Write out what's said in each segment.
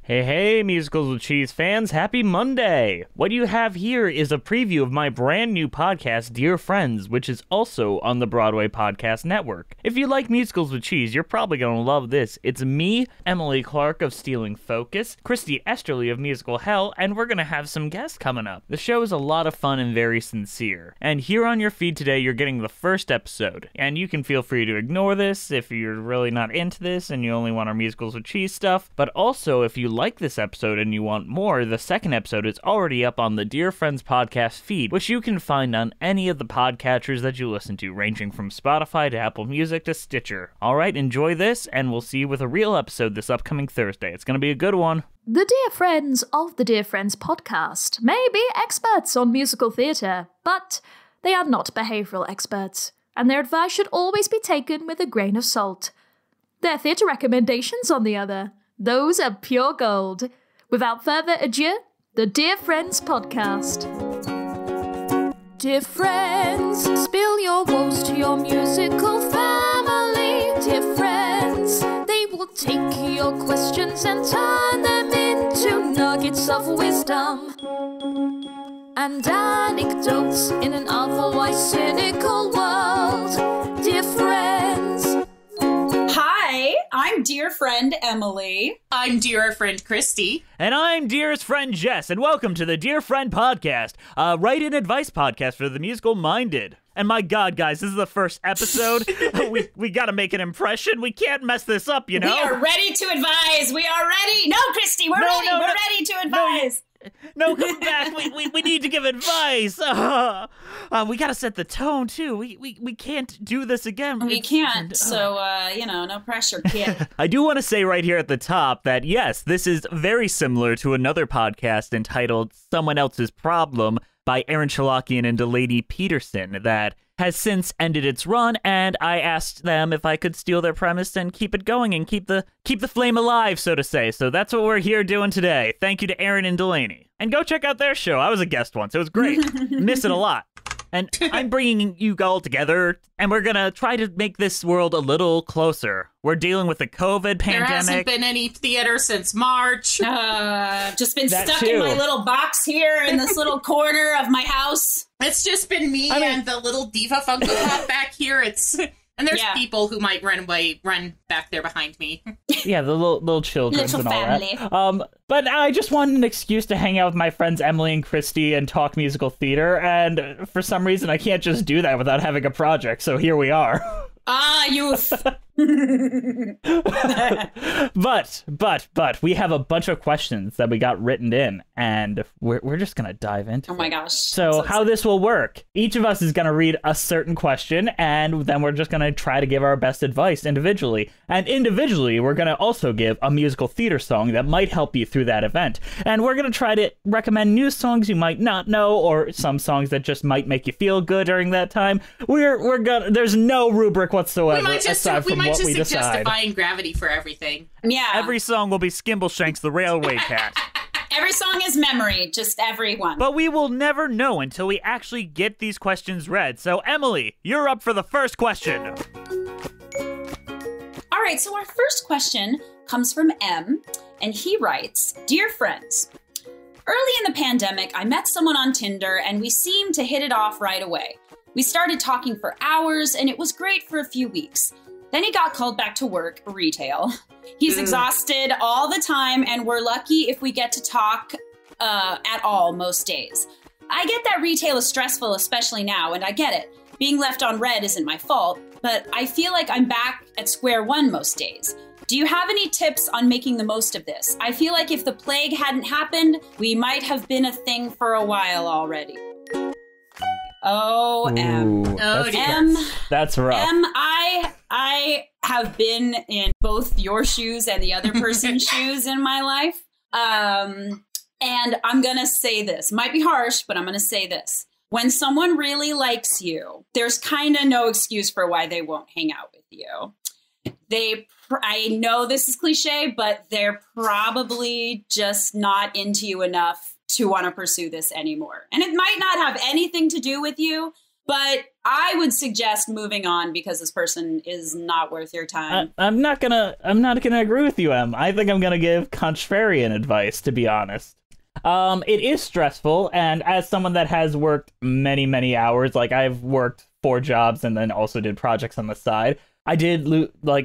Hey, hey, Musicals with Cheese fans, happy Monday! What you have here is a preview of my brand new podcast, Dear Friends, which is also on the Broadway Podcast Network. If you like Musicals with Cheese, you're probably gonna love this. It's me, Emily Clark of Stealing Focus, Christy Esterly of Musical Hell, and we're gonna have some guests coming up. The show is a lot of fun and very sincere. And here on your feed today, you're getting the first episode. And you can feel free to ignore this if you're really not into this and you only want our Musicals with Cheese stuff. But also, if you like this episode and you want more, the second episode is already up on the Dear Friends podcast feed, which you can find on any of the podcatchers that you listen to, ranging from Spotify to Apple Music to Stitcher. Alright, enjoy this, and we'll see you with a real episode this upcoming Thursday. It's gonna be a good one. The Dear Friends of the Dear Friends podcast may be experts on musical theatre, but they are not behavioural experts, and their advice should always be taken with a grain of salt. Their theatre recommendations, on the other, those are pure gold. Without further ado, the Dear Friends podcast. Dear friends, spill your woes to your musical family. Dear friends, they will take your questions and turn them into nuggets of wisdom and anecdotes in an otherwise cynical world. Dear friends. Hi, I'm dear friend Emily. I'm dear friend Christy. And I'm dearest friend Jess, and welcome to the Dear Friend Podcast, a write-in advice podcast for the musical-minded. And my God, guys, this is the first episode. we gotta make an impression. We can't mess this up, you know? We are ready to advise. We are ready. No, Christy, we're ready. We're ready to advise. No, come back. We need to give advice. We gotta set the tone too. We can't do this again. We can't. So no pressure, kid. I do want to say right here at the top that yes, this is very similar to another podcast entitled "Someone Else's Problem" by Aaron Chalakian and Delaney Peterson that has since ended its run, and I asked them if I could steal their premise and keep it going and keep the flame alive, so to say. So that's what we're here doing today. Thank you to Aaron and Delaney. And go check out their show. I was a guest once. It was great. Miss it a lot. And I'm bringing you all together, and we're going to try to make this world a little closer. We're dealing with the COVID pandemic. There hasn't been any theater since March. Just been stuck in my little box here in this little corner of my house. It's just been me and the little diva Funko Pop back here. And there's people who might run back there behind me. Yeah, the little children little and all family. That. But I just wanted an excuse to hang out with my friends Emily and Christy and talk musical theater, and for some reason I can't just do that without having a project, so here we are. Ah, youth! But we have a bunch of questions that we got written in, and we're just gonna dive into Oh my gosh. So how this will work, each of us is gonna read a certain question, and then we're just gonna try to give our best advice individually. And individually, we're gonna also give a musical theater song that might help you through that event. And we're gonna try to recommend new songs you might not know, or some songs that just might make you feel good during that time. We're gonna, there's no rubric whatsoever. We might just suggest defying gravity for everything. Yeah. Every song will be Skimbleshanks the Railway Cat. Every song is memory, just every one. But we will never know until we actually get these questions read. So, Emily, you're up for the first question. All right, so our first question comes from M, and he writes, Dear friends, early in the pandemic, I met someone on Tinder, and we seemed to hit it off right away. We started talking for hours, and it was great for a few weeks. Then he got called back to work, retail. He's exhausted all the time, and we're lucky if we get to talk at all most days. I get that retail is stressful, especially now, and I get it. Being left on red isn't my fault, but I feel like I'm back at square one most days. Do you have any tips on making the most of this? I feel like if the plague hadn't happened, we might have been a thing for a while already. Oh, M. That's rough. M, I have been in both your shoes and the other person's shoes in my life. And I'm going to say this. Might be harsh, but I'm going to say this. When someone really likes you, there's kind of no excuse for why they won't hang out with you. I know this is cliche, but they're probably just not into you enough to want to pursue this anymore. And it might not have anything to do with you, But I would suggest moving on because this person is not worth your time. I'm not gonna agree with you, Em. I think I'm gonna give contrarian advice, to be honest. It is stressful, and as someone that has worked many, many hours, like I've worked 4 jobs and then also did projects on the side, I did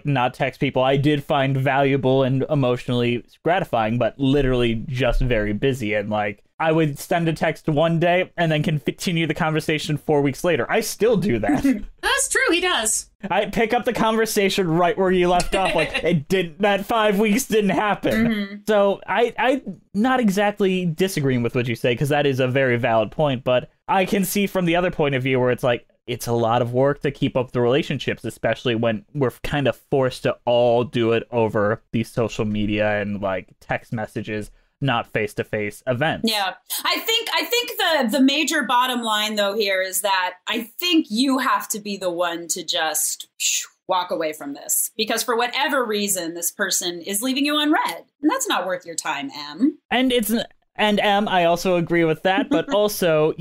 not text people. I did find valuable and emotionally gratifying, but literally just very busy. And like I would send a text one day and then continue the conversation 4 weeks later. I still do that. That's true. He does. I pick up the conversation right where you left off. Like that 5 weeks didn't happen. Mm-hmm. So I'm not exactly disagreeing with what you say, because that is a very valid point. But I can see from the other point of view where it's like, it's a lot of work to keep up the relationships, especially when we're kind of forced to all do it over these social media and like text messages, not face-to-face events. Yeah, I think the major bottom line though here is that I think you have to be the one to just walk away from this, because for whatever reason this person is leaving you unread, and that's not worth your time, Em. And Em, I also agree with that, but also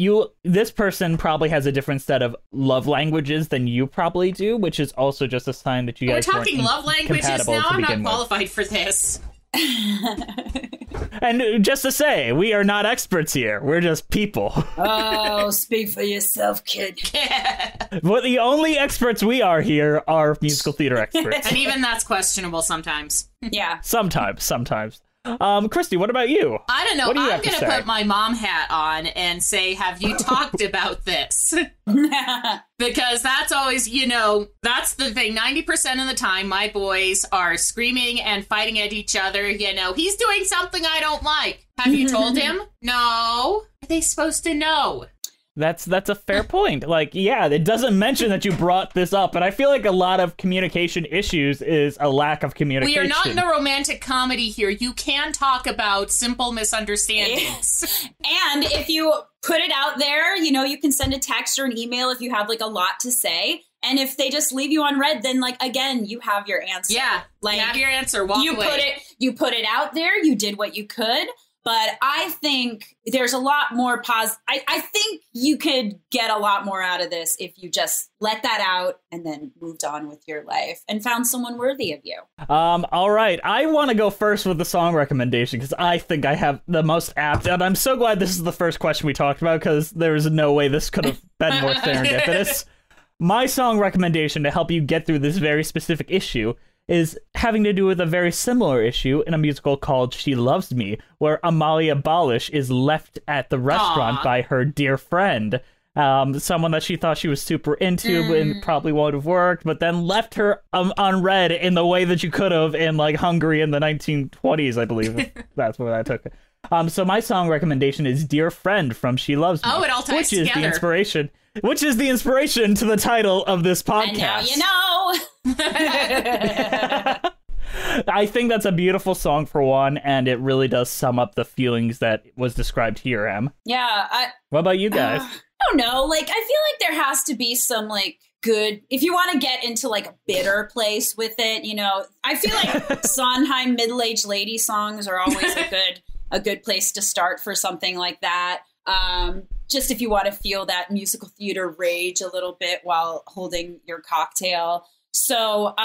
this person probably has a different set of love languages than you probably do, which is also just a sign that you guys we're talking love languages now. I'm not qualified for this. And just to say, we are not experts here. We're just people. Oh, speak for yourself, kid. Well, the only experts we are here are musical theater experts. And even that's questionable sometimes. Yeah. Sometimes. Christy, what about you? I don't know. I'm going to put my mom hat on and say, have you talked about this? Because that's always, that's the thing. 90% of the time, my boys are screaming and fighting at each other. He's doing something I don't like. Have you told him? No. Are they supposed to know? That's a fair point. Like, yeah, it doesn't mention that you brought this up, but I feel like a lot of communication issues is a lack of communication. We are not in a romantic comedy here. You can talk about simple misunderstandings. And if you put it out there, you can send a text or an email if you have like a lot to say. And if they just leave you unread, then like, again, you have your answer. Yeah, like, you have your answer. Walk away. You put it out there. You did what you could. But I think there's a lot more I think you could get a lot more out of this if you just let that out and then moved on with your life and found someone worthy of you. All right. I want to go first with the song recommendation because I think I have the most apt. And I'm so glad this is the first question we talked about because there is no way this could have been more serendipitous. My song recommendation to help you get through this very specific issue is having to do with a very similar issue in a musical called She Loves Me, where Amalia Balish is left at the restaurant by her dear friend, someone that she thought she was super into and probably would have worked, but then left her unread in the way that you could have in like Hungary in the 1920s, I believe. That's where that took it. So my song recommendation is Dear Friend from She Loves Me. Oh, it all ties together. Which is the inspiration to the title of this podcast. And now you know. I think that's a beautiful song for one, and it really does sum up the feelings that was described here, Em. Yeah. What about you guys? I don't know. Like, I feel like there has to be some, like, good, if you want to get into, like, a bitter place with it, I feel like Sondheim middle-aged lady songs are always a good place to start for something like that. Just if you want to feel that musical theater rage a little bit while holding your cocktail. So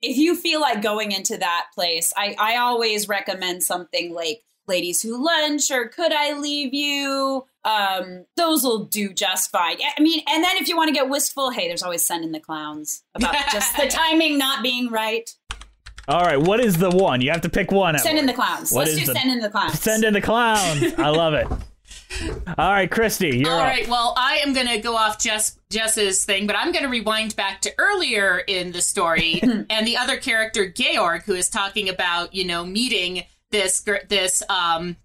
if you feel like going into that place, I always recommend something like Ladies Who Lunch or Could I Leave You? Those will do just fine. I mean, and then if you want to get wistful, hey, there's always Send in the Clowns about just the timing not being right. All right, what is the one? You have to pick one. Send in the Clowns. Let's do Send in the Clowns. Send in the Clowns. I love it. All right, Christy, you're up. All right, well, I am going to go off Jess's thing, but I'm going to rewind back to earlier in the story and the other character, Georg, who is talking about, meeting this pen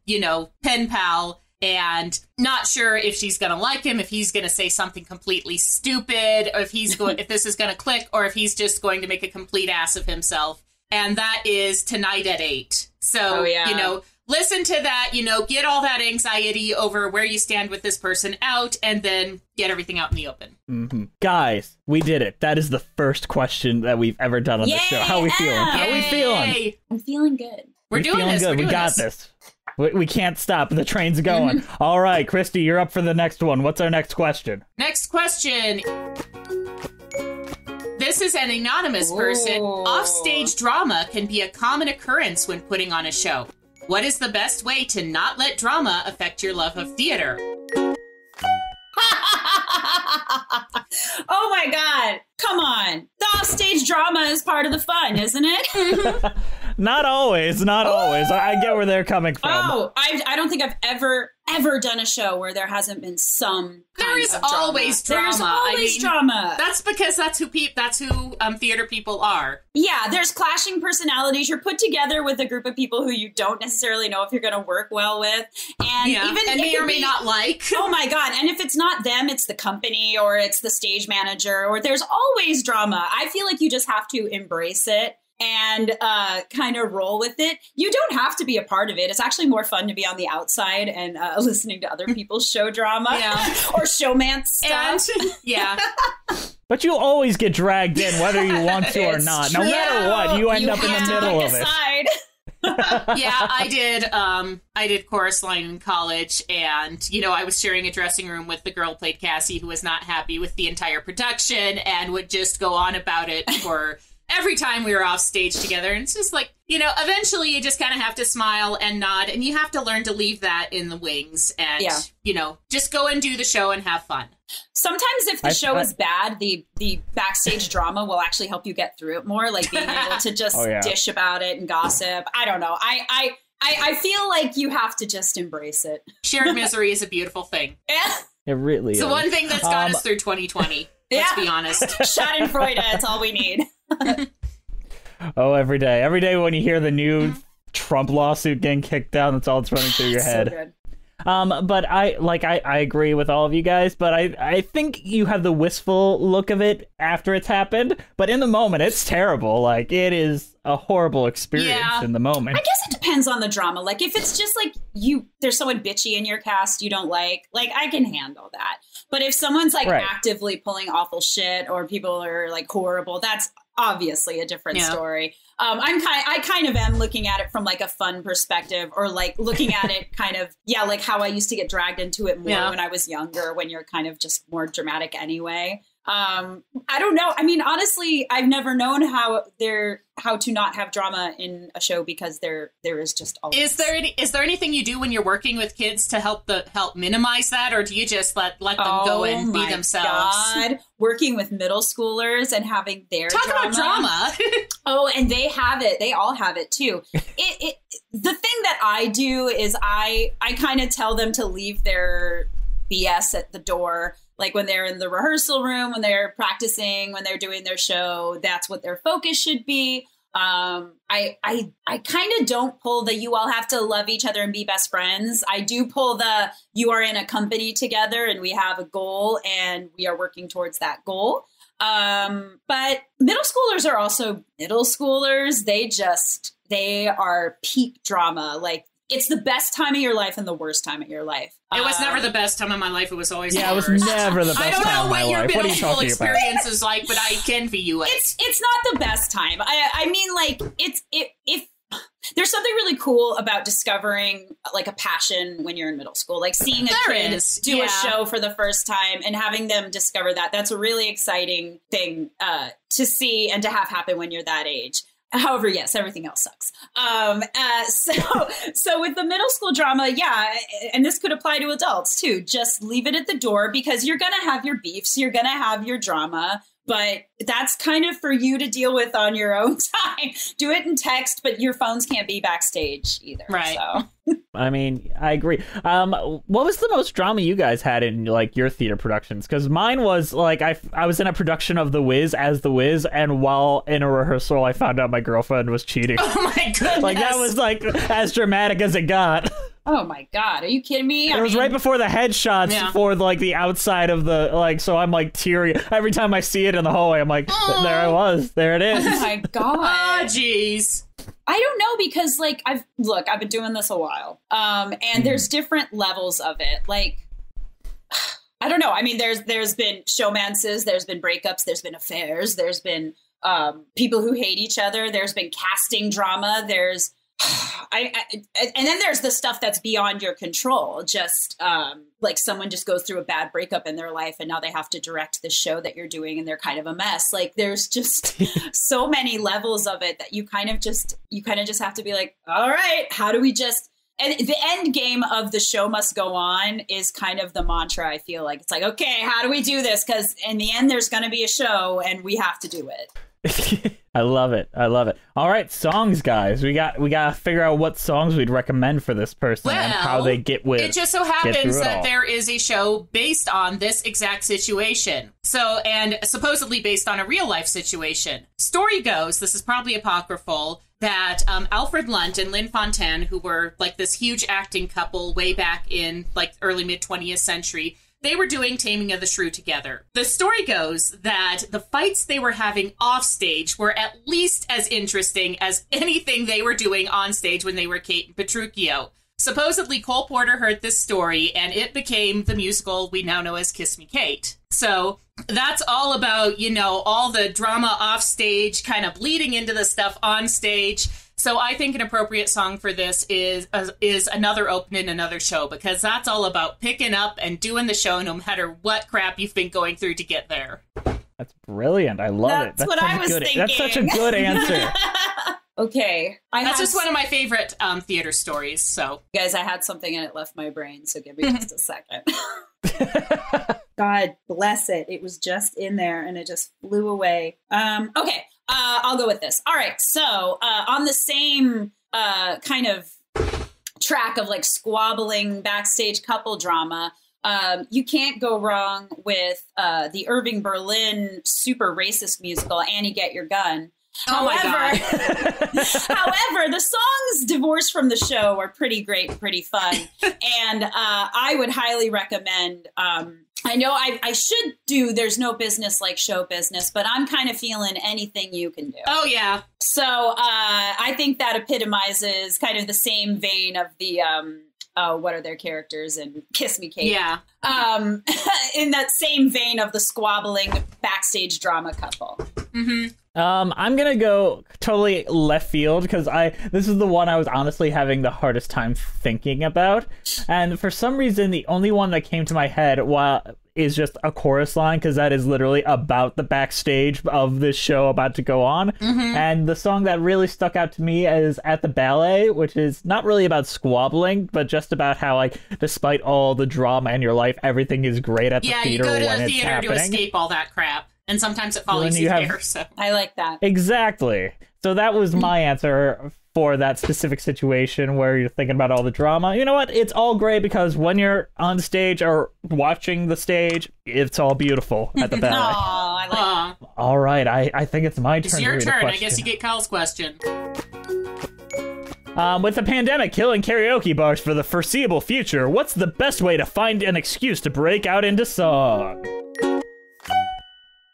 pal and not sure if she's going to like him, if he's going to say something completely stupid, or if this is going to click, or if he's just going to make a complete ass of himself. And that is Tonight at 8. So, listen to that, get all that anxiety over where you stand with this person out, and then get everything out in the open. Mm-hmm. Guys, we did it. That is the first question that we've ever done on this show. How are we feeling? I'm feeling good. We're doing this. We got this. We can't stop. The train's going. All right, Christy, you're up for the next one. What's our next question? Next question. This is an anonymous person. Offstage drama can be a common occurrence when putting on a show. What is the best way to not let drama affect your love of theater? Oh my God. Come on. The offstage drama is part of the fun, isn't it? Not always. I get where they're coming from. Oh, I don't think I've ever done a show where there hasn't been some kind of drama. Always drama. There's always drama. That's because that's who theater people are. Yeah, there's clashing personalities. You're put together with a group of people who you don't necessarily know if you're going to work well with, and may or may not like. Oh my God! And if it's not them, it's the company or it's the stage manager. Or there's always drama. I feel like you just have to embrace it and kind of roll with it. You don't have to be a part of it. It's actually more fun to be on the outside and listening to other people's show drama or showmance stuff. But you always get dragged in, whether you want to or not. No matter what, you end up in the middle of it. I did chorus line in college, and I was sharing a dressing room with the girl who played Cassie, who was not happy with the entire production and would just go on about it for every time we were off stage together. And it's just like, eventually you just kind of have to smile and nod, and you have to learn to leave that in the wings and, just go and do the show and have fun. Sometimes if the show is bad, the backstage drama will actually help you get through it more, like being able to just dish about it and gossip. I don't know. I feel like you have to just embrace it. Shared misery is a beautiful thing. Yeah. It really is. It's the one thing that's got us through 2020. Let's be honest. Schadenfreude, that's all we need. Every day when you hear the new Trump lawsuit getting kicked down, that's all that's running through your head. So good. But I agree with all of you guys, but I think you have the wistful look of it after it's happened, but in the moment it's terrible. Like, it is a horrible experience in the moment. I guess it depends on the drama. Like, if it's just like there's someone bitchy in your cast you don't like I can handle that. But if someone's actively pulling awful shit or people are like horrible, that's obviously a different story. I kind of am looking at it from like a fun perspective, or like looking at it kind of, like how I used to get dragged into it more when I was younger, when you're kind of just more dramatic anyway. I don't know. I mean, honestly, I've never known how to not have drama in a show, because there is just always. Is there anything you do when you're working with kids to help minimize that, or do you just let them go and be themselves? God. Working with middle schoolers and having their about drama. And they have it. They all have it too. The thing that I do is I kind of tell them to leave their BS at the door. Like, when they're in the rehearsal room, when they're practicing, when they're doing their show, that's what their focus should be. I kind of don't pull the you all have to love each other and be best friends. I do pull the you are in a company together and we have a goal and we are working towards that goal. But middle schoolers are also middle schoolers. They are peak drama. Like, it's the best time of your life and the worst time of your life. It was never the best time of my life. It was always the worst. It was never the best time of my life. I don't know what your middle school experience is like, but I envy you it. It's not the best time. I mean, like, if there's something really cool about discovering like a passion when you're in middle school, like seeing a kid do a show for the first time and having them discover that. That's a really exciting thing to see and to have happen when you're that age. However, yes, everything else sucks. So with the middle school drama, and this could apply to adults too, just leave it at the door, because you're going to have your beefs, you're going to have your drama, but that's kind of for you to deal with on your own time. Do it in text, but your phones can't be backstage either. Right. So. I mean, I agree. What was the most drama you guys had in like your theater productions? Because mine was like I was in a production of The Wiz as The Wiz, and while in a rehearsal, I found out my girlfriend was cheating. Oh my goodness! Like, that was like as dramatic as it got. Oh my God, are you kidding me? It was right before the headshots for like the outside of the so I'm like teary every time I see it in the hallway. I'm like, there I was, there it is. Oh my God. Oh jeez. I don't know, because like I've been doing this a while, and there's different levels of it. Like, I don't know. I mean, there's been showmances, there's been breakups, there's been affairs, there's been people who hate each other, there's been casting drama, there's And then there's the stuff that's beyond your control. Just like someone just goes through a bad breakup in their life and now they have to direct the show that you're doing and they're kind of a mess. Like there's just so many levels of it that you kind of just have to be like, all right, how do we just, and the end game of the show must go on is kind of the mantra. I feel like it's like, okay, how do we do this? Because in the end, there's going to be a show and we have to do it. I love it. All right, songs, guys. We got to figure out what songs we'd recommend for this person and how they get with. It just so happens that there is a show based on this exact situation. So, and supposedly based on a real life situation. Story goes, this is probably apocryphal, that Alfred Lunt and Lynn Fontanne, who were like this huge acting couple way back in like early mid 20th century, they were doing Taming of the Shrew together. The story goes that the fights they were having off stage were at least as interesting as anything they were doing on stage when they were Kate and Petruchio. Supposedly, Cole Porter heard this story, and it became the musical we now know as Kiss Me, Kate. So that's all about, you know, all the drama off stage kind of bleeding into the stuff on stage. So I think an appropriate song for this is Another Opening, Another Show, because that's all about picking up and doing the show no matter what crap you've been going through to get there. That's brilliant. I love it. That's what I was thinking. That's such a good answer. Okay. That's just one of my favorite theater stories. So, guys, I had something and it left my brain, so give me just a second. God bless it. It was just in there and it just flew away. Okay. I'll go with this. All right. So on the same kind of track of like squabbling backstage couple drama, you can't go wrong with the Irving Berlin super racist musical, Annie Get Your Gun. However, the songs divorced from the show are pretty great, pretty fun. And I would highly recommend, I know I should do There's No Business Like Show Business, but I'm kind of feeling Anything You Can Do. Oh, yeah. So I think that epitomizes kind of the same vein of the, what are their characters in Kiss Me, Kate? Yeah. In that same vein of the squabbling backstage drama couple. Mm-hmm. I'm gonna go totally left field because this is the one I was honestly having the hardest time thinking about, and for some reason the only one that came to my head is just a chorus line, because that is literally about the backstage of this show about to go on. Mm-hmm. And the song that really stuck out to me is At the Ballet, which is not really about squabbling, but just about how, like, despite all the drama in your life, everything is great at the theater. Yeah, you go to when the it's theater happening. to escape all that crap. And sometimes it follows you there, so. I like that. Exactly. So that was my answer for that specific situation where you're thinking about all the drama. You know what? It's all great because when you're on stage or watching the stage, it's all beautiful at the ballet. I like that. All right. I think it's my turn. It's your turn. I guess you get Kyle's question. With the pandemic killing karaoke bars for the foreseeable future, what's the best way to find an excuse to break out into song?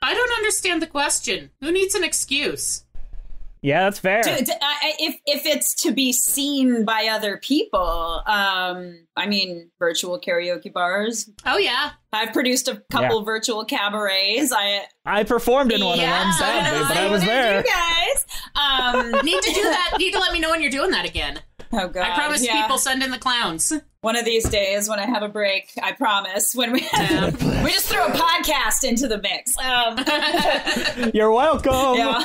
I don't understand the question. Who needs an excuse? Yeah, that's fair. If it's to be seen by other people, I mean, virtual karaoke bars. Oh, yeah. I've produced a couple virtual cabarets. I performed in one of them sadly, but I was there. You guys need to do that. Need to let me know when you're doing that again. Oh, God. I promise people send in the clowns. One of these days when I have a break, I promise, when we just throw a podcast into the mix. You're welcome. Yeah.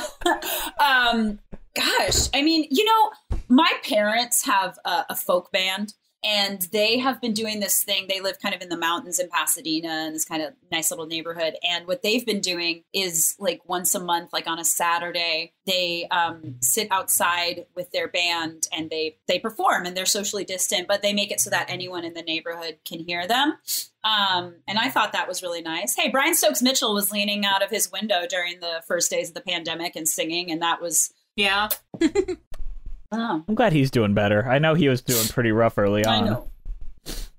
Gosh, I mean, you know, my parents have a folk band, and they have been doing this thing. They live kind of in the mountains in Pasadena in this kind of nice little neighborhood. And what they've been doing is like once a month, like on a Saturday, they sit outside with their band and they perform, and they're socially distant, but they make it so that anyone in the neighborhood can hear them. And I thought that was really nice. Hey, Brian Stokes Mitchell was leaning out of his window during the first days of the pandemic and singing, and that was... Yeah. Oh. I'm glad he's doing better. I know he was doing pretty rough early on. I know.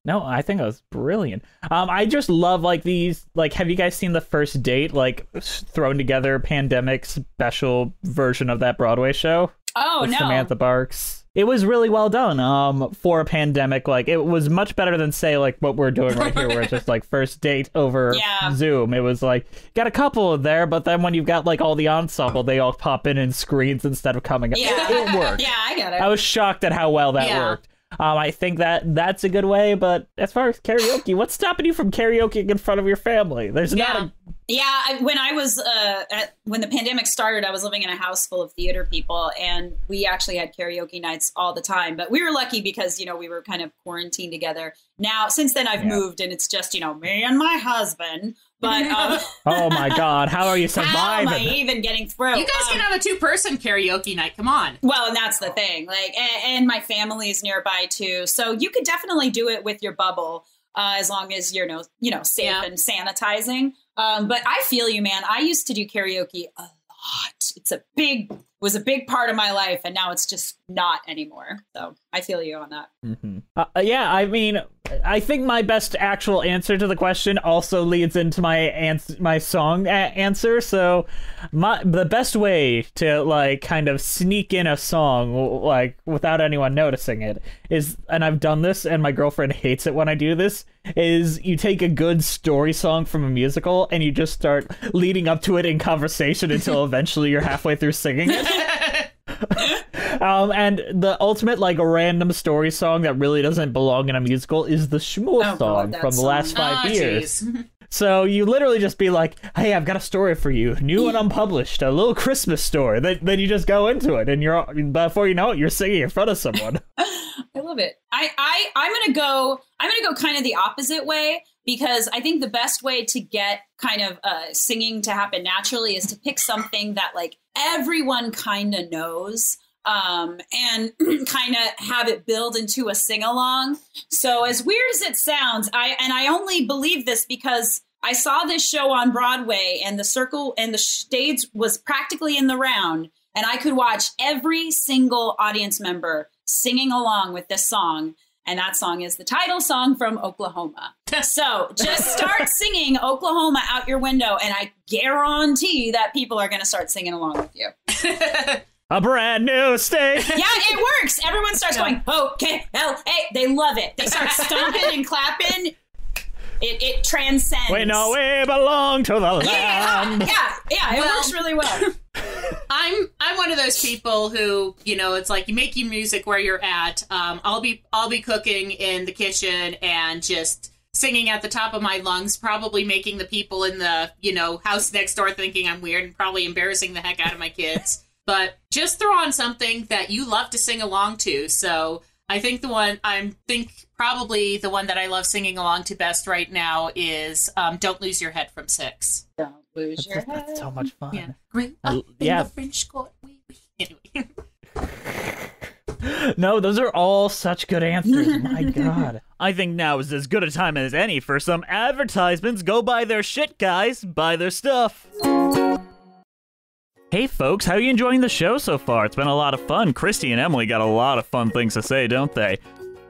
No, I think it was brilliant. I just love like these, like, have you guys seen The First Date, like thrown together pandemic special version of that Broadway show? Oh, with no. Samantha Barks. It was really well done for a pandemic. Like, it was much better than, say, like what we're doing right here, where it's just like first date over Zoom. It was like, got a couple there, but then when you've got like all the ensemble, they all pop in screens instead of coming up. It worked. Yeah, I get it. I was shocked at how well that worked. I think that's a good way, but as far as karaoke, what's stopping you from karaoke in front of your family? There's not a... Yeah, when I was, when the pandemic started, I was living in a house full of theater people, and we actually had karaoke nights all the time. But we were lucky because, you know, we were kind of quarantined together. Now, since then, I've moved, and it's just, you know, me and my husband. But oh my God, how are you surviving? How am I even getting through? You guys can have a 2-person karaoke night. Come on. Well, and that's the thing. Like, and my family is nearby too, so you could definitely do it with your bubble, as long as you're safe and sanitizing. But I feel you, man. I used to do karaoke a lot. It was a big part of my life, and now it's just not anymore. So I feel you on that. Mm-hmm. I mean, I think my best actual answer to the question also leads into my song answer. So the best way to like kind of sneak in a song like without anyone noticing it is, and I've done this and my girlfriend hates it when I do this, is you take a good story song from a musical and you just start leading up to it in conversation until eventually you're halfway through singing it. And the ultimate like a random story song that really doesn't belong in a musical is the Shmuel song from the last 5 years. So you literally just be like, hey, I've got a story for you, new and unpublished, a little Christmas story. Then you just go into it, and before you know it, you're singing in front of someone. I love it. I'm gonna go kind of the opposite way, because I think the best way to get kind of singing to happen naturally is to pick something that like everyone kind of knows. And kind of have it build into a sing-along. So as weird as it sounds, I only believe this because I saw this show on Broadway, and the circle and the stage was practically in the round, and I could watch every single audience member singing along with this song. And that song is the title song from Oklahoma. So just start singing Oklahoma out your window, and I guarantee that people are going to start singing along with you. A brand new state. Yeah, it works. Everyone starts going, O-K-L-A. They love it. They start stomping and clapping. It transcends. We know we belong to the land. Yeah, it works really well. I'm one of those people who, you know, it's like you make your music where you're at. I'll be cooking in the kitchen and just singing at the top of my lungs, probably making the people in the, you know, house next door thinking I'm weird and probably embarrassing the heck out of my kids. But just throw on something that you love to sing along to. So I think probably the one that I love singing along to best right now is Don't Lose Your Head from Six. Don't lose your head. That's so much fun. Yeah. Grew up in the French court. Anyway. No, those are all such good answers. My God. I think now is as good a time as any for some advertisements. Go buy their shit, guys. Buy their stuff. Hey folks, how are you enjoying the show so far? It's been a lot of fun. Christy and Emily got a lot of fun things to say, don't they?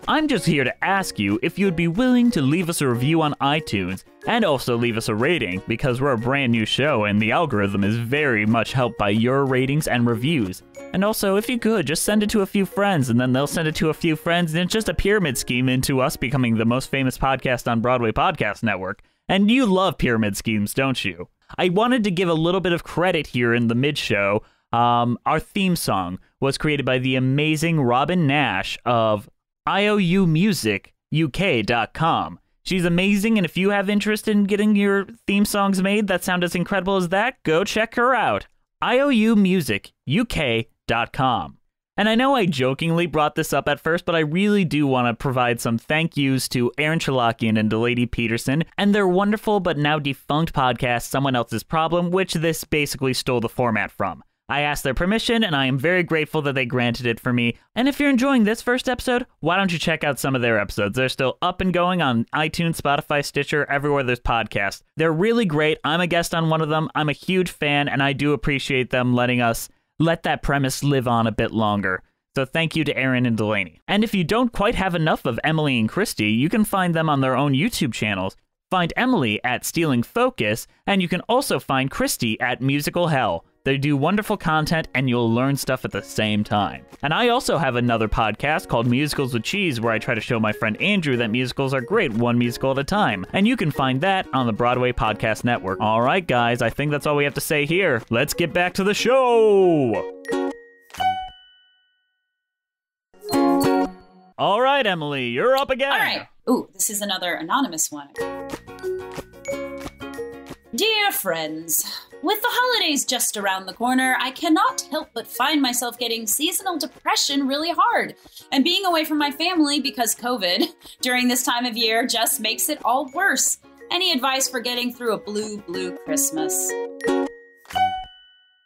I'm just here to ask you if you'd be willing to leave us a review on iTunes and also leave us a rating, because we're a brand new show and the algorithm is very much helped by your ratings and reviews. And also, if you could, just send it to a few friends, and then they'll send it to a few friends, and it's just a pyramid scheme into us becoming the most famous podcast on Broadway Podcast Network. And you love pyramid schemes, don't you? I wanted to give a little bit of credit here in the mid-show. Our theme song was created by the amazing Robin Nash of IOUmusicuk.com. She's amazing, and if you have interest in getting your theme songs made that sound as incredible as that, go check her out. IOUmusicuk.com. And I know I jokingly brought this up at first, but I really do want to provide some thank yous to Aaron Chalakian and Delaney Peterson and their wonderful but now defunct podcast, Someone Else's Problem, which this basically stole the format from. I asked their permission, and I am very grateful that they granted it for me. And if you're enjoying this first episode, why don't you check out some of their episodes? They're still up and going on iTunes, Spotify, Stitcher, everywhere there's podcasts. They're really great. I'm a guest on one of them. I'm a huge fan, and I do appreciate them letting us let that premise live on a bit longer. So thank you to Aaron and Delaney. And if you don't quite have enough of Emily and Christy, you can find them on their own YouTube channels. Find Emily at Stealing Focus, and you can also find Christy at Musical Hell. They do wonderful content, and you'll learn stuff at the same time. And I also have another podcast called Musicals with Cheese, where I try to show my friend Andrew that musicals are great, one musical at a time. And you can find that on the Broadway Podcast Network. All right, guys, I think that's all we have to say here. Let's get back to the show! All right, Emily, you're up again. All right. Ooh, this is another anonymous one. Dear friends, with the holidays just around the corner, I cannot help but find myself getting seasonal depression really hard. And being away from my family because COVID during this time of year just makes it all worse. Any advice for getting through a blue Christmas?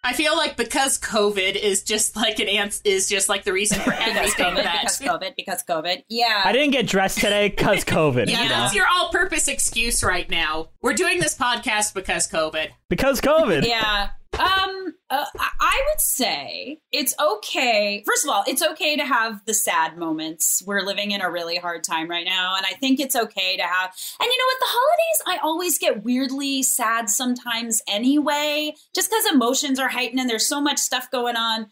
I feel like because COVID is just like the reason for everything. Because COVID. Yeah. I didn't get dressed today because COVID. Yeah, that's your all-purpose excuse right now. We're doing this podcast because COVID. Because COVID. Yeah. I would say it's okay. First of all, it's okay to have the sad moments. We're living in a really hard time right now. And I think it's okay to have, and you know what, the holidays, I always get weirdly sad sometimes anyway, just because emotions are heightened and there's so much stuff going on.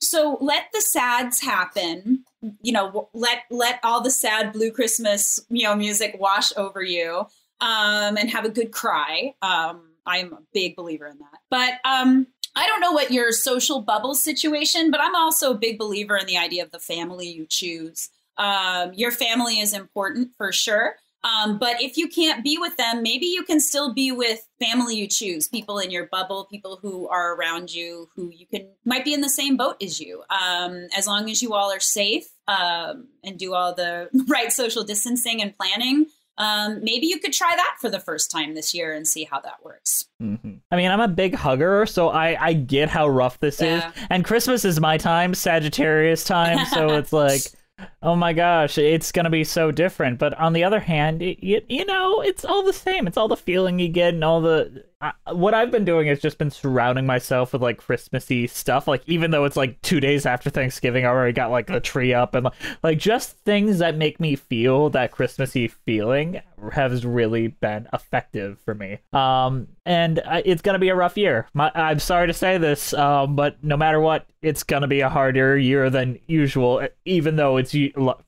So let the sads happen, you know, let all the sad Blue Christmas, you know, music wash over you, and have a good cry. I'm a big believer in that. But I don't know what your social bubble situation, but I'm also a big believer in the idea of the family you choose. Your family is important for sure. But if you can't be with them, maybe you can still be with family you choose, people in your bubble, people who are around you, who might be in the same boat as you. As long as you all are safe and do all the right social distancing and planning, maybe you could try that for the first time this year and see how that works. Mm-hmm. I mean, I'm a big hugger, so I get how rough this is. And Christmas is my time, Sagittarius time, so it's like, oh my gosh, it's going to be so different. But on the other hand, you know, it's all the same. It's all the feeling you get and all the... what I've been doing is just been surrounding myself with like Christmassy stuff. Like, even though it's like 2 days after Thanksgiving, I already got like the tree up and like just things that make me feel that Christmassy feeling has really been effective for me. And it's going to be a rough year. I'm sorry to say this, but no matter what, it's going to be a harder year than usual, even though it's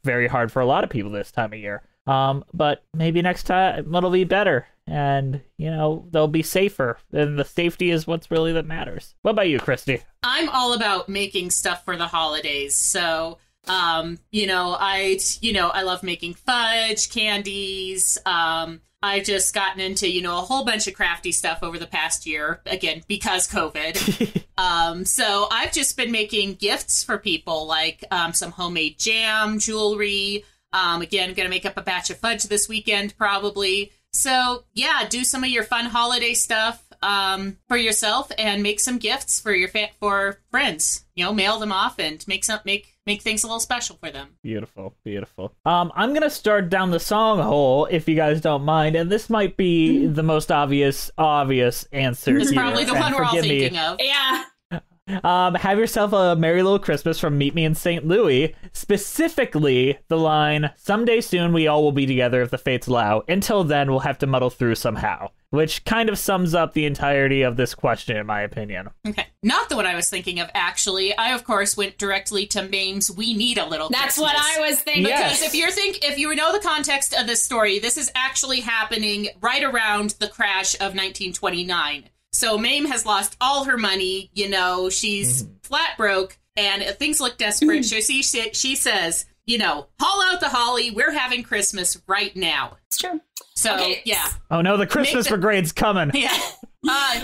very hard for a lot of people this time of year. But maybe next time it'll be better. And, you know, they'll be safer. And the safety is what's really that matters. What about you, Christy? I'm all about making stuff for the holidays. So, you know, I love making fudge, candies. I've just gotten into, you know, a whole bunch of crafty stuff over the past year, again, because COVID. So I've just been making gifts for people, like some homemade jam, jewelry. Again, going to make up a batch of fudge this weekend, probably. So, yeah, do some of your fun holiday stuff for yourself and make some gifts for your for friends. You know, mail them off and make things a little special for them. Beautiful, beautiful. I'm going to start down the song hole, if you guys don't mind, and this might be the most obvious answer. It's probably the one we're all thinking of. Yeah. Have yourself a merry little Christmas from Meet Me in St. Louis. Specifically, the line, someday soon we all will be together if the fates allow. Until then, we'll have to muddle through somehow. Which kind of sums up the entirety of this question, in my opinion. Okay. Not the one I was thinking of, actually. I, of course, went directly to Mame's We Need a Little That's Christmas. what I was thinking. Because if you know the context of this story, this is actually happening right around the crash of 1929. So Mame has lost all her money, you know, she's flat broke, and things look desperate. So she says, you know, haul out the holly, we're having Christmas right now. It's true. So, okay. Yeah. Oh no, the Christmas brigade's coming. Yeah.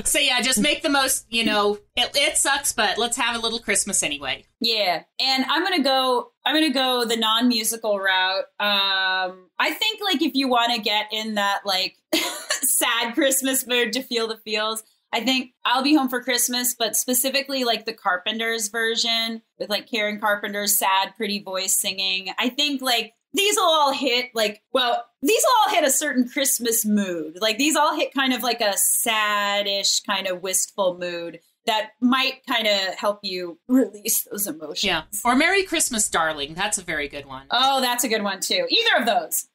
So yeah, just make the most, you know, it sucks, but let's have a little Christmas anyway. Yeah. And I'm gonna go the non-musical route. I think, like, if you want to get in that, like, sad Christmas mood to feel the feels, I think I'll Be Home for Christmas, but specifically like the Carpenters version with like Karen Carpenter's sad, pretty voice singing. I think like these will all hit a certain Christmas mood. Like these all hit kind of like a sad-ish kind of wistful mood that might kind of help you release those emotions. Yeah. Or Merry Christmas, Darling. That's a very good one. Oh, that's a good one too. Either of those.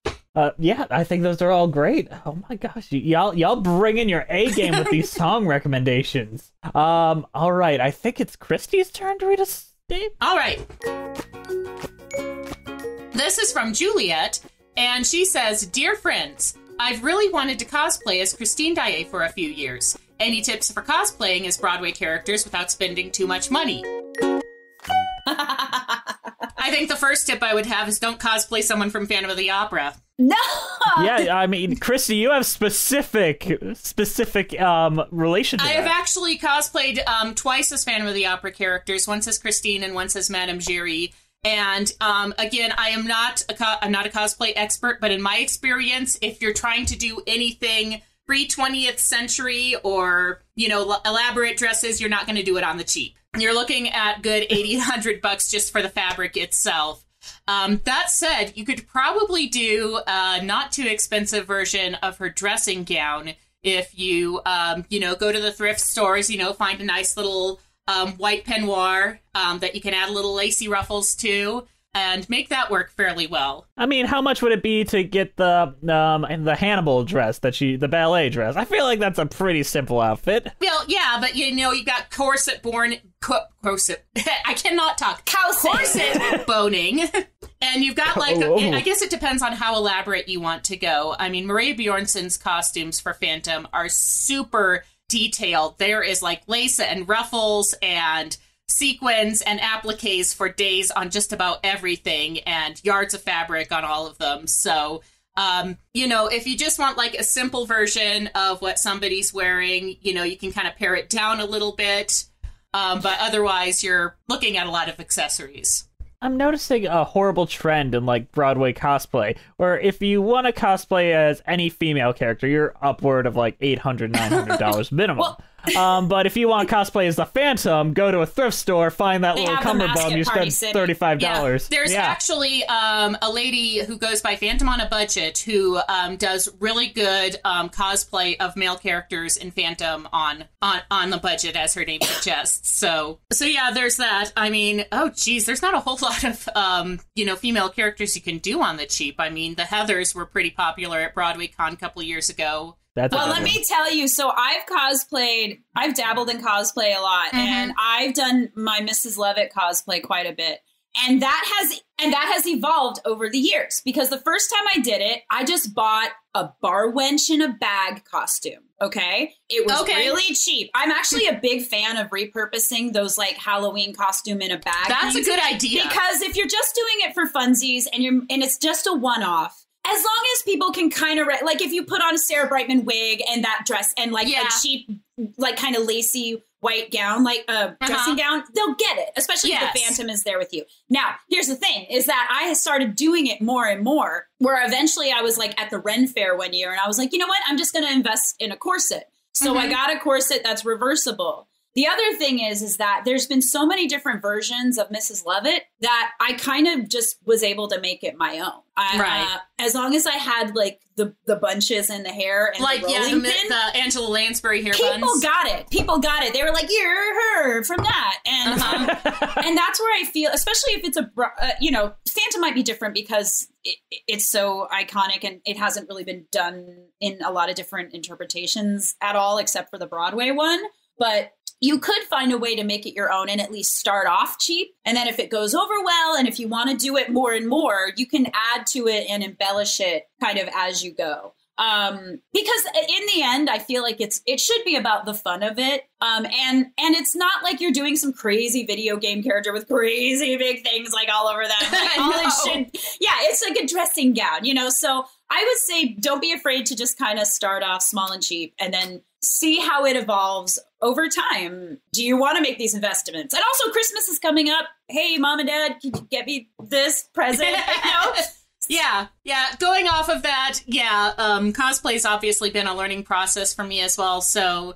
Yeah, I think those are all great. Oh my gosh, y'all bring in your A game with these song recommendations. All right, I think it's Christy's turn to read a state. All right. This is from Juliet, and she says, "Dear friends, I've really wanted to cosplay as Christine Daae for a few years. Any tips for cosplaying as Broadway characters without spending too much money?" I think the first tip I would have is don't cosplay someone from Phantom of the Opera. No! Yeah, I mean, Christy, you have specific relation to I that. have actually cosplayed twice as Phantom of the Opera characters, once as Christine and once as Madame Giry. And again, I'm not a cosplay expert, but in my experience, if you're trying to do anything pre-20th century or, elaborate dresses, you're not going to do it on the cheap. You're looking at good $1,800 just for the fabric itself. That said, you could probably do a not too expensive version of her dressing gown if you, go to the thrift stores, find a nice little white peignoir that you can add little lacy ruffles to and make that work fairly well. I mean, how much would it be to get the Hannibal dress, the ballet dress? I feel like that's a pretty simple outfit. Well, yeah, but you got corset I cannot talk. Corset boning. And you've got I guess it depends on how elaborate you want to go. I mean, Maria Bjornsson's costumes for Phantom are super detailed. There is lace and ruffles and sequins and appliques for days on just about everything and yards of fabric on all of them. So, if you just want a simple version of what somebody's wearing, you can kind of pare it down a little bit. But otherwise, you're looking at a lot of accessories. I'm noticing a horrible trend in Broadway cosplay, where if you want to cosplay as any female character, you're upward of $800, $900 minimum. But if you want to cosplay as the Phantom, go to a thrift store, find that little cummerbund, you spend $35. Yeah. There's actually a lady who goes by Phantom on a Budget who does really good cosplay of male characters in Phantom on the budget, as her name suggests. So yeah, there's that. I mean, there's not a whole lot of female characters you can do on the cheap. I mean, the Heathers were pretty popular at Broadway Con a couple years ago. Let me tell you, so I've dabbled in cosplay a lot, and I've done my Mrs. Leavitt cosplay quite a bit. And that has evolved over the years, because the first time I did it, I just bought a bar wench in a bag costume. Okay. It was really cheap. I'm actually a big fan of repurposing those Halloween costume in a bag. That's a good idea. Because if you're just doing it for funsies and it's just a one-off, as long as people can kind of, if you put on a Sarah Brightman wig and that dress and a cheap, kind of lacy white gown, dressing gown, they'll get it, especially if the Phantom is there with you. Now, here's the thing, is that I started doing it more and more, where eventually I was at the Ren Fair one year and I was you know what, I'm just going to invest in a corset. So I got a corset that's reversible. The other thing is that there's been so many different versions of Mrs. Leavitt that I kind of just was able to make it my own. As long as I had the bunches and the hair and the rolling pin, the Angela Lansbury hair buns. People got it. They were you're her from that. And and that's where I feel, especially if it's Phantom might be different because it's so iconic and it hasn't really been done in a lot of different interpretations at all, except for the Broadway one. But you could find a way to make it your own and at least start off cheap. And then if it goes over well, and if you want to do it more and more, you can add to it and embellish it kind of as you go. Because in the end, I feel it should be about the fun of it. And it's not like you're doing some crazy video game character with crazy big things all over them. It's like a dressing gown, So I would say don't be afraid to just kind of start off small and cheap and then see how it evolves over time. Do you want to make these investments? And also Christmas is coming up. Hey, Mom and Dad, can you get me this present? Yeah. Going off of that, cosplay's obviously been a learning process for me as well. So,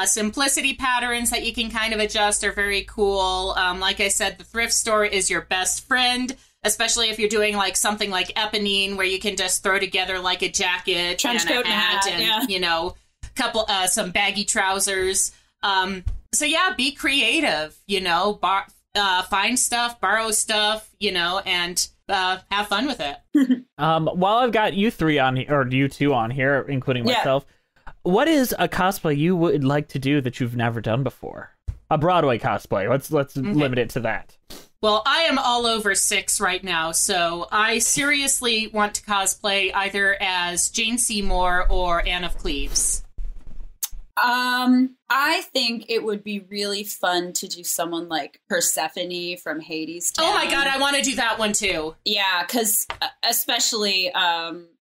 simplicity patterns that you can kind of adjust are very cool. Like I said, the thrift store is your best friend, especially if you're doing something like Eponine, where you can just throw together a jacket, trench coat and a hat, and some baggy trousers. Be creative, find stuff, borrow stuff, and have fun with it. While I've got you three on here, or you two on here, including myself, what is a cosplay you would like to do that you've never done before? A Broadway cosplay. Let's limit it to that. Well, I am all over 6 right now, so I seriously want to cosplay either as Jane Seymour or Anne of Cleves. I think it would be really fun to do someone like Persephone from Hades Town. Oh my god, I want to do that one too. Yeah, because especially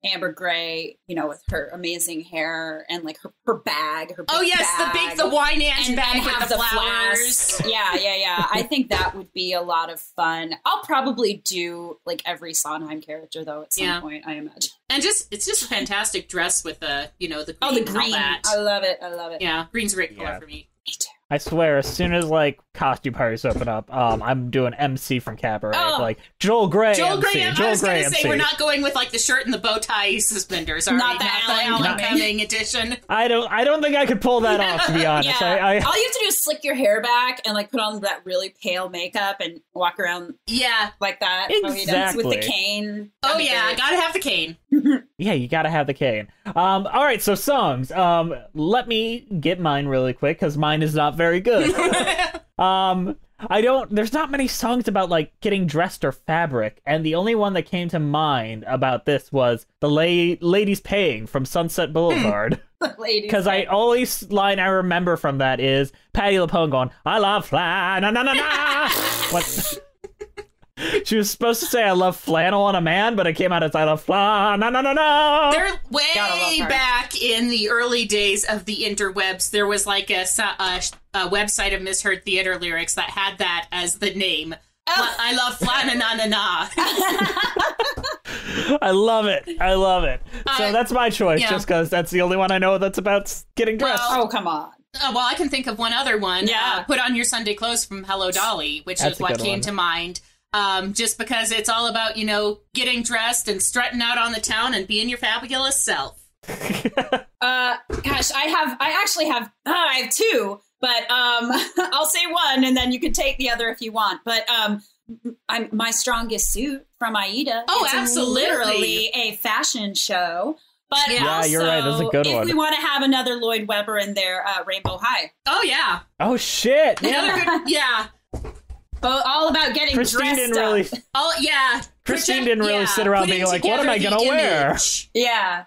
Amber Gray, you know, with her amazing hair and like her bag, her big bag, the wine and bag and with the flowers. Flask. Yeah. I think that would be a lot of fun. I'll probably do like every Sondheim character though at some point, I imagine. And it's just a fantastic dress with the green. Oh, the green! And all that. I love it. Yeah, green's a great color for me. Me too. I swear, as soon as like costume parties open up, I'm doing MC from Cabaret, like Joel Grey. Joel MC, Grey. I was going to say we're not going with like the shirt and the bow tie suspenders. Not the Alan Cumming edition. I don't think I could pull that off, to be honest. Yeah. All you have to do is slick your hair back and like put on that really pale makeup and walk around. Like that. Exactly. With the cane. Oh yeah, I gotta have the cane. Yeah, you gotta have the cane. All right, so songs. Let me get mine really quick because mine is not very good. There's not many songs about like getting dressed or fabric, and the only one that came to mind about this was the Ladies Paying from Sunset Boulevard. Because I always line I remember from that is Patti LuPone going, "I love fly, na na na na." What? She was supposed to say I love flannel on a man, but it came out as I love fly, na na na na. They're way back in the early days of the interwebs. There was like a website of Misheard Theater Lyrics that had that as the name. I love fly, na na na na. I love it. So that's my choice, just because that's the only one I know that's about getting dressed. Oh, come on. Well, I can think of one other one. Yeah. Put on your Sunday clothes from Hello Dolly, which is what came to mind. Just because it's all about, getting dressed and strutting out on the town and being your fabulous self. Gosh, I have two, but I'll say one and then you can take the other if you want. But I'm My Strongest Suit from Aida. Oh, it's absolutely. Literally a fashion show. But also, you're right. That's a good one. If we want to have another Lloyd Webber in there, Rainbow High. Oh, yeah. Oh, shit. Another good, yeah. All about getting dressed up. Christine didn't really sit around being like, what am I going to wear? Yeah.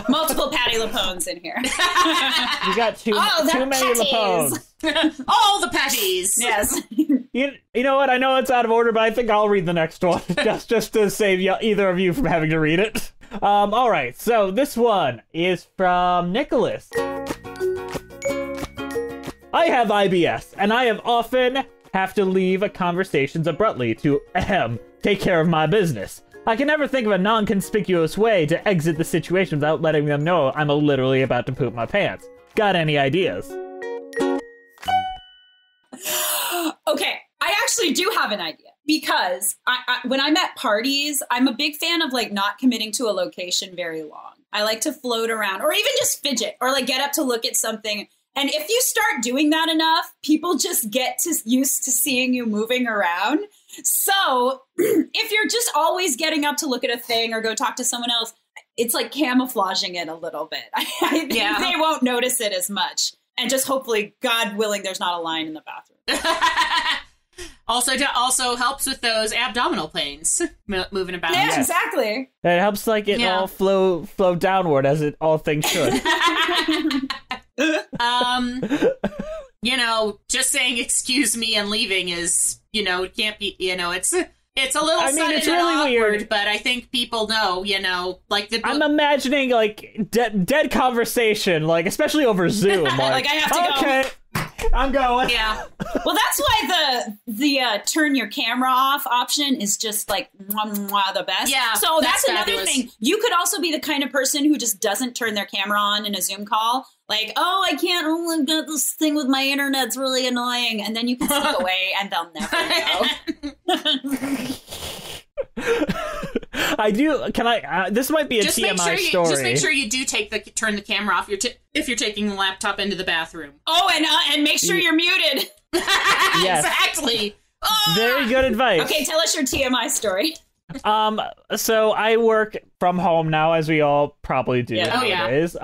Multiple Patti LuPones in here. You got too many LuPones. All the patties. Yes. You know what? I know it's out of order, but I think I'll read the next one just to save either of you from having to read it. All right. So this one is from Nicholas. I have IBS, and I have often have to leave conversations abruptly to take care of my business. I can never think of a non-conspicuous way to exit the situation without letting them know I'm literally about to poop my pants. Got any ideas? Okay, I actually do have an idea because when I'm at parties, I'm a big fan of like not committing to a location very long. I like to float around or even just fidget or like get up to look at something. And if you start doing that enough, people just get used to seeing you moving around. So if you're just always getting up to look at a thing or go talk to someone else, it's like camouflaging it a little bit. I think they won't notice it as much. And just hopefully, God willing, there's not a line in the bathroom. Also helps with those abdominal planes moving about. Yeah, exactly. It helps like it all flow downward as all things should. Just saying excuse me and leaving is, it can't be, it's a little sudden it's and really awkward, weird. but I think people know, like I'm imagining like dead conversation, like especially over Zoom. Like I have to go. I'm going. Yeah. Well, that's why the turn your camera off option is just like the best. Yeah. So that's another fabulous. thing. You could also be the kind of person who just doesn't turn their camera on in a Zoom call. Like, oh, I can't. Oh, I've got this thing with my internet's really annoying, and then you can slip away, and they'll never know. I do. Can I? This might be a TMI story. Just make sure you do turn the camera off. If you're taking the laptop into the bathroom. Oh, and make sure you're muted. Yes. Exactly. Very good advice. Okay, tell us your TMI story. So I work from home now, as we all probably do Yeah. nowadays.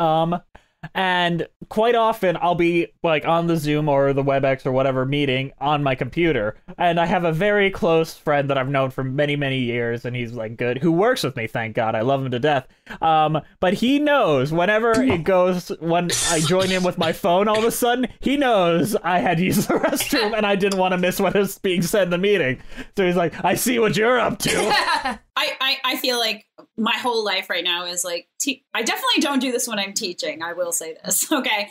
And quite often I'll be like on the Zoom or the WebEx or whatever meeting on my computer. And I have a very close friend that I've known for many, many years, and he's like good, who works with me, thank God. I love him to death. But he knows whenever it goes, when I join in with my phone, all of a sudden, he knows I had used the restroom and I didn't want to miss what is being said in the meeting. So he's like, I see what you're up to. I feel like my whole life right now is like, I definitely don't do this when I'm teaching. I will say this, okay?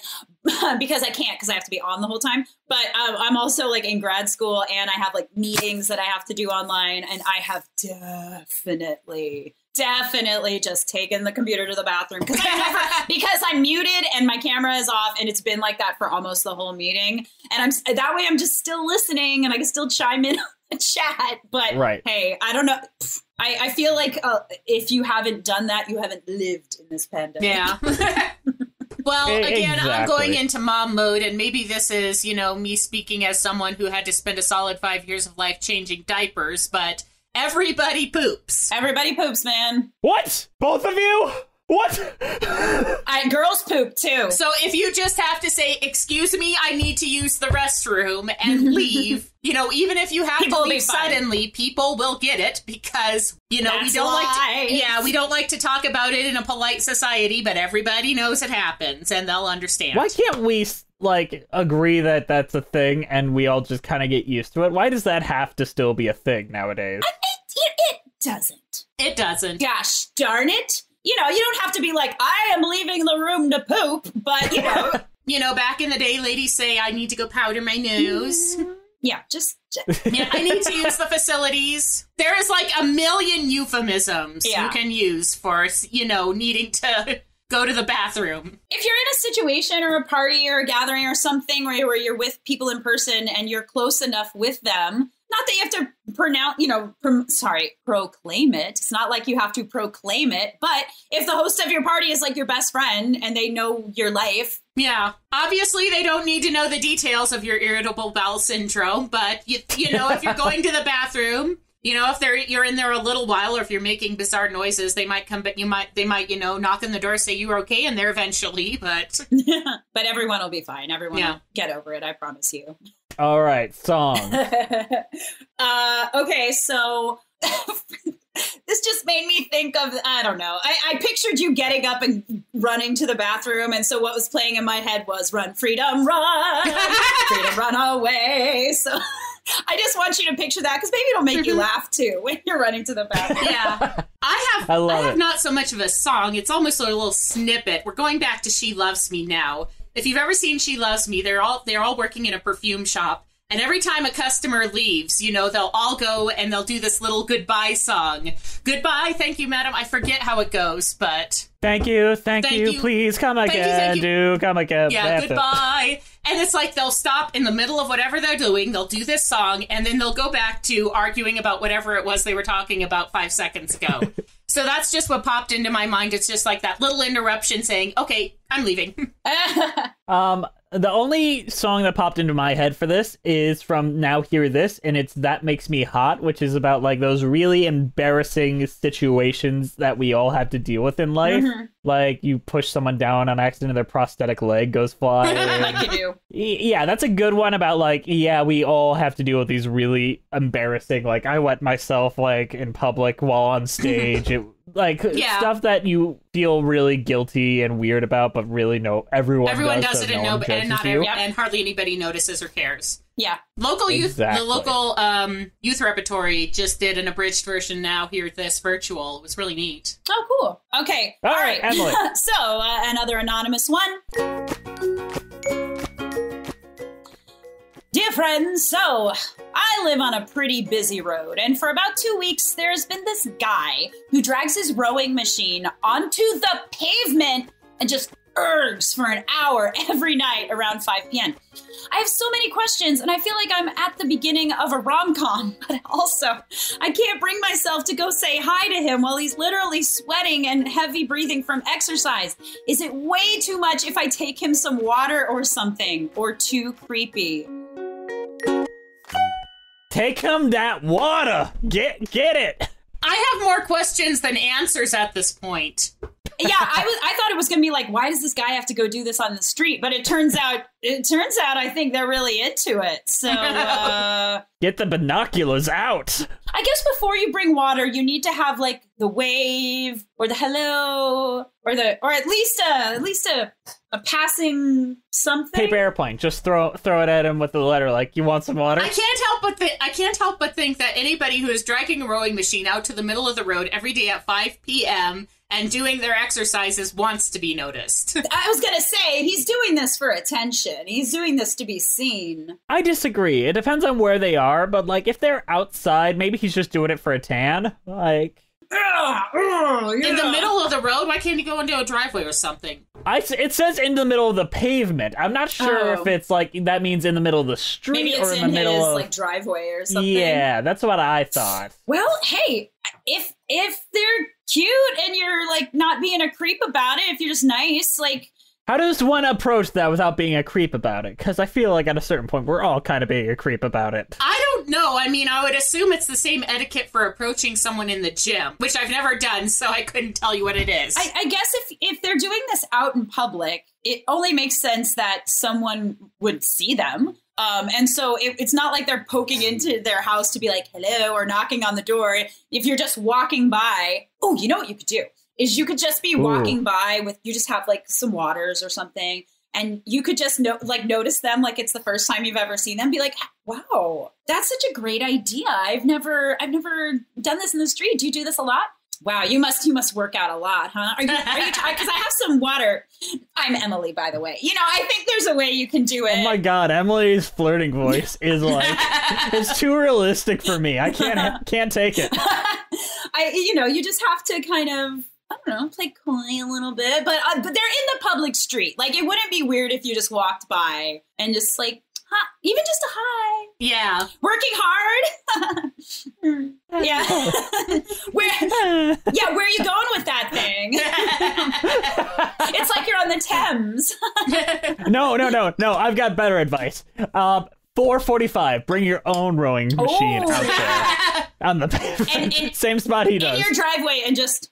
Because I can't, because I have to be on the whole time. But I'm also like in grad school, and I have like meetings that I have to do online, and I have definitely just taken the computer to the bathroom because I'm muted and my camera is off, and it's been like that for almost the whole meeting. And that way I'm just still listening, and I can still chime in on the chat. But hey, I don't know. I feel like if you haven't done that, you haven't lived in this pandemic. Yeah. Well, again, Exactly. I'm going into mom mode, and maybe this is, me speaking as someone who had to spend a solid 5 years of life changing diapers, but everybody poops. Everybody poops, man. What? Both of you? What? Girls poop too. So if you just have to say, excuse me, I need to use the restroom and leave, even if you have People to will be leave fine. suddenly, people will get it because, we don't we don't like to talk about it in a polite society, but everybody knows it happens and they'll understand. Why can't we agree that that's a thing and we all just kind of get used to it? Why does that have to still be a thing nowadays? It doesn't. It doesn't. Gosh darn it. You don't have to be like, I am leaving the room to poop, but back in the day, ladies say, I need to go powder my nose. Yeah, just Yeah, I need to use the facilities. There is like a million euphemisms you can use for, needing to go to the bathroom. If you're in a situation or a party or a gathering or something where you're with people in person and you're close enough with them, not that you have to proclaim it. It's not like you have to proclaim it. But if the host of your party is like your best friend and they know your life. Yeah. Obviously, they don't need to know the details of your irritable bowel syndrome. But, if you're going to the bathroom, if you're in there a little while, or if you're making bizarre noises, they might come, but they might, knock on the door, say you're okay, and they're eventually, but. But everyone will be fine. Everyone will get over it. I promise you. All right, song. Okay, so this just made me think of, I don't know. I pictured you getting up and running to the bathroom, and so what was playing in my head was Run, Freedom, Run, Freedom, Run Away. So I just want you to picture that, because maybe it'll make you laugh too when you're running to the bathroom. Yeah. I have not so much of a song. It's almost a little snippet. We're going back to She Loves Me now. If you've ever seen She Loves Me, they're all working in a perfume shop. And every time a customer leaves, they'll all go and they'll do this little goodbye song. Goodbye, thank you, madam. I forget how it goes, but... Thank you, please come again, do come again. Yeah, goodbye. And it's like they'll stop in the middle of whatever they're doing, they'll do this song, and then they'll go back to arguing about whatever it was they were talking about 5 seconds ago. So that's just what popped into my mind. It's just like that little interruption saying, okay, I'm leaving. The only song that popped into my head for this is from Now Hear This, and it's That Makes Me Hot, which is about like those really embarrassing situations that we all have to deal with in life. Mm-hmm. Like you push someone down on accident and their prosthetic leg goes flying. Like you do. Yeah, that's a good one about like, we all have to deal with these really embarrassing, like I wet myself like in public while on stage. Stuff that you feel really guilty and weird about, but really everyone does it, and hardly anybody notices or cares. Yeah. Local youth repertory just did an abridged version. Now Hear This virtual. It was really neat. Oh, cool. Okay. All right. Emily. So another anonymous one. Dear friends, so I live on a pretty busy road, and for about 2 weeks, there's been this guy who drags his rowing machine onto the pavement and just ergs for an hour every night around 5 p.m. I have so many questions, and I feel like I'm at the beginning of a rom-com, but also I can't bring myself to go say hi to him while he's literally sweating and heavy breathing from exercise. Is it way too much if I take him some water or something, or too creepy? Take him that water. Get it. I have more questions than answers at this point. Yeah, I thought it was going to be like, why does this guy have to go do this on the street? But it turns out I think they're really into it. So get the binoculars out. I guess before you bring water, you need to have like the wave or the hello or at least a passing something. Paper airplane. Just throw it at him with the letter like, you want some water? I can't help but think that anybody who is dragging a rowing machine out to the middle of the road every day at 5 p.m. and doing their exercises wants to be noticed. I was going to say, he's doing this for attention. He's doing this to be seen. I disagree. It depends on where they are, but like if they're outside, maybe he's just doing it for a tan. Like... Yeah. In the middle of the road? Why can't he go into a driveway or something? It says in the middle of the pavement. I'm not sure if it's like that means in the middle of the street. Maybe it's or in the middle his of like driveway or something. Yeah, that's what I thought. Well, hey, if they're cute and you're like not being a creep about it, if you're just nice, like. How does one approach that without being a creep about it? Because I feel like at a certain point we're all kind of being a creep about it. I don't know. I mean, I would assume it's the same etiquette for approaching someone in the gym, which I've never done, so I couldn't tell you what it is. I guess if they're doing this out in public, it only makes sense that someone would see them. And so it's not like they're poking into their house to be like, hello, or knocking on the door. If you're just walking by, oh, you know what you could do? Is you could just be walking by with, you just have like some waters or something, and you could just notice them like it's the first time you've ever seen them. Be like, wow, that's such a great idea. I've never done this in the street. Do you do this a lot? Wow, you must work out a lot, huh? Are you tired? Because I have some water. I'm Emily, by the way. You know, I think there's a way you can do it. Oh my God, Emily's flirting voice is like, it's too realistic for me. I can't take it. You just have to kind of, I don't know, play coy a little bit, but they're in the public street. Like, it wouldn't be weird if you just walked by and just like, hi, even just a hi. Yeah. Working hard. Yeah. Where are you going with that thing? It's like you're on the Thames. No. I've got better advice. 4:45. Bring your own rowing machine out there on the pavement. Same spot he does. In your driveway and just.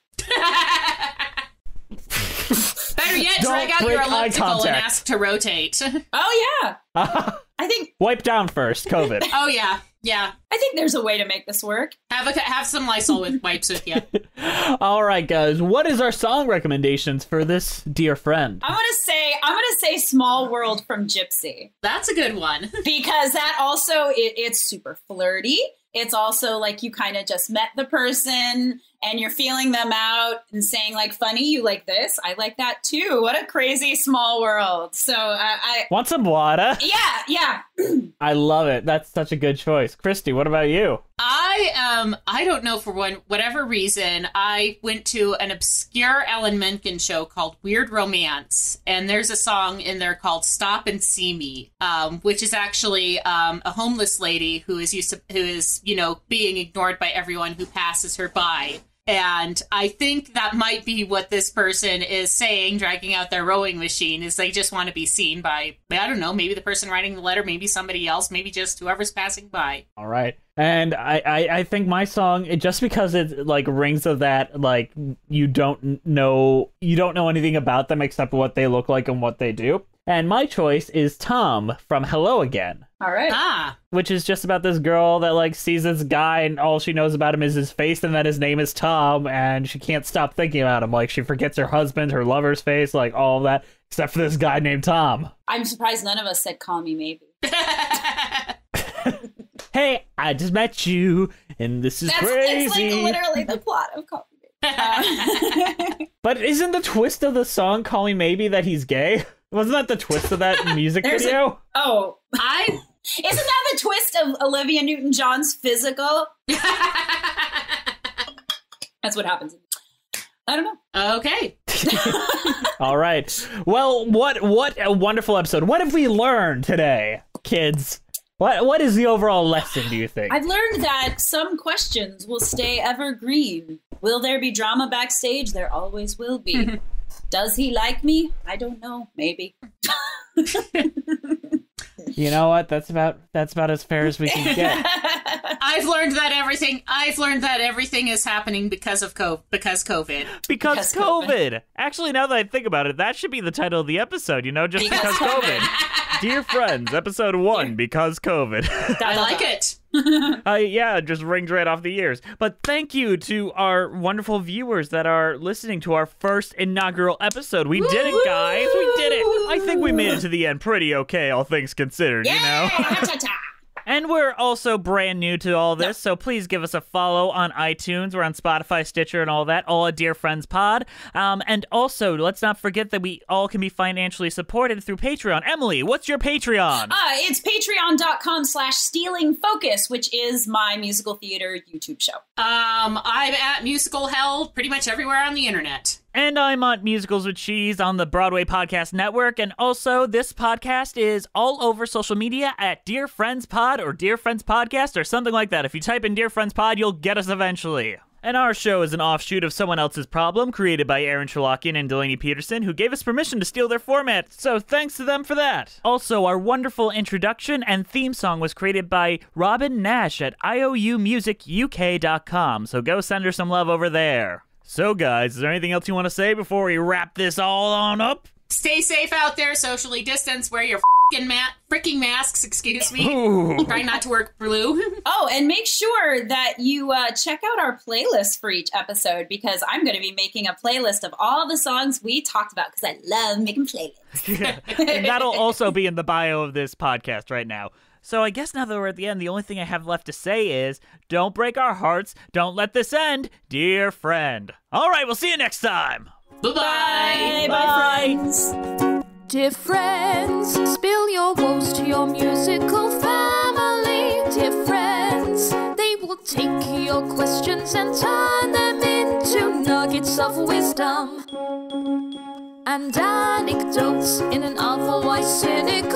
Better yet, drag out your elliptical and ask to rotate. Oh, yeah. I think. Wipe down first, COVID. Oh, yeah. Yeah. I think there's a way to make this work. Have some Lysol with wipes with you. All right, guys. What is our song recommendations for this dear friend? I'm gonna say Small World from Gypsy. That's a good one. Because that also, it's super flirty. It's also like you kind of just met the person and you're feeling them out and saying like, funny, you like this? I like that too. What a crazy small world. So I want some water. Yeah. I love it. That's such a good choice. Christy, what about you? I don't know, for whatever reason, I went to an obscure Alan Menken show called Weird Romance, and there's a song in there called Stop and See Me, which is actually a homeless lady who is being ignored by everyone who passes her by. And I think that might be what this person is saying, dragging out their rowing machine, is they just want to be seen by, I don't know, maybe the person writing the letter, maybe somebody else, maybe just whoever's passing by. All right. And I think my song, just because it like rings of that, like you don't know anything about them except what they look like and what they do. And my choice is Tom from Hello Again. All right. Which is just about this girl that like sees this guy and all she knows about him is his face and that his name is Tom, and she can't stop thinking about him. Like she forgets her husband, her lover's face, like all of that, except for this guy named Tom. I'm surprised none of us said Call Me Maybe. Hey, I just met you, and this is crazy. It's like literally the plot of Call Me Maybe. But isn't the twist of the song Call Me Maybe that he's gay? Wasn't that the twist of that music video? Isn't that the twist of Olivia Newton-John's Physical? That's what happens. I don't know. Okay. All right. Well, what a wonderful episode. What have we learned today, kids? What is the overall lesson, do you think? I've learned that some questions will stay evergreen. Will there be drama backstage? There always will be. Does he like me? I don't know. Maybe. You know what? That's about as fair as we can get. I I've learned that everything is happening because COVID. Because COVID. Actually, now that I think about it, that should be the title of the episode, just because COVID. Dear friends, episode 1, because COVID. I like it. Yeah, it just rings right off the ears. But thank you to our wonderful viewers that are listening to our first inaugural episode. We did it, guys. We did it. I think we made it to the end pretty okay, all things considered, And we're also brand new to all this, so please give us a follow on iTunes. We're on Spotify, Stitcher, and all that, all at Dear Friends Pod. And also, let's not forget that we all can be financially supported through Patreon. Emily, what's your Patreon? It's patreon.com/stealingfocus, which is my musical theater YouTube show. I'm at Musical Hell pretty much everywhere on the internet. And I'm on Musicals with Cheese on the Broadway Podcast Network. And also, this podcast is all over social media at Dear Friends Pod or Dear Friends Podcast or something like that. If you type in Dear Friends Pod, you'll get us eventually. And our show is an offshoot of Someone Else's Problem, created by Aaron Sherlockian and Delaney Peterson, who gave us permission to steal their format, so thanks to them for that. Also, our wonderful introduction and theme song was created by Robin Nash at IOUmusicuk.com, so go send her some love over there. So, guys, is there anything else you want to say before we wrap this all on up? Stay safe out there, socially distance, wear your freaking masks, excuse me. Ooh. Try not to work blue. Oh, and make sure that you check out our playlist for each episode, because I'm going to be making a playlist of all the songs we talked about, because I love making playlists. Yeah. And that'll also be in the bio of this podcast right now. So I guess now that we're at the end, the only thing I have left to say is, don't break our hearts, don't let this end, dear friend. All right, we'll see you next time. Bye-bye. Bye, friends. Dear friends, spill your woes to your musical family. Dear friends, they will take your questions and turn them into nuggets of wisdom and anecdotes in an otherwise cynical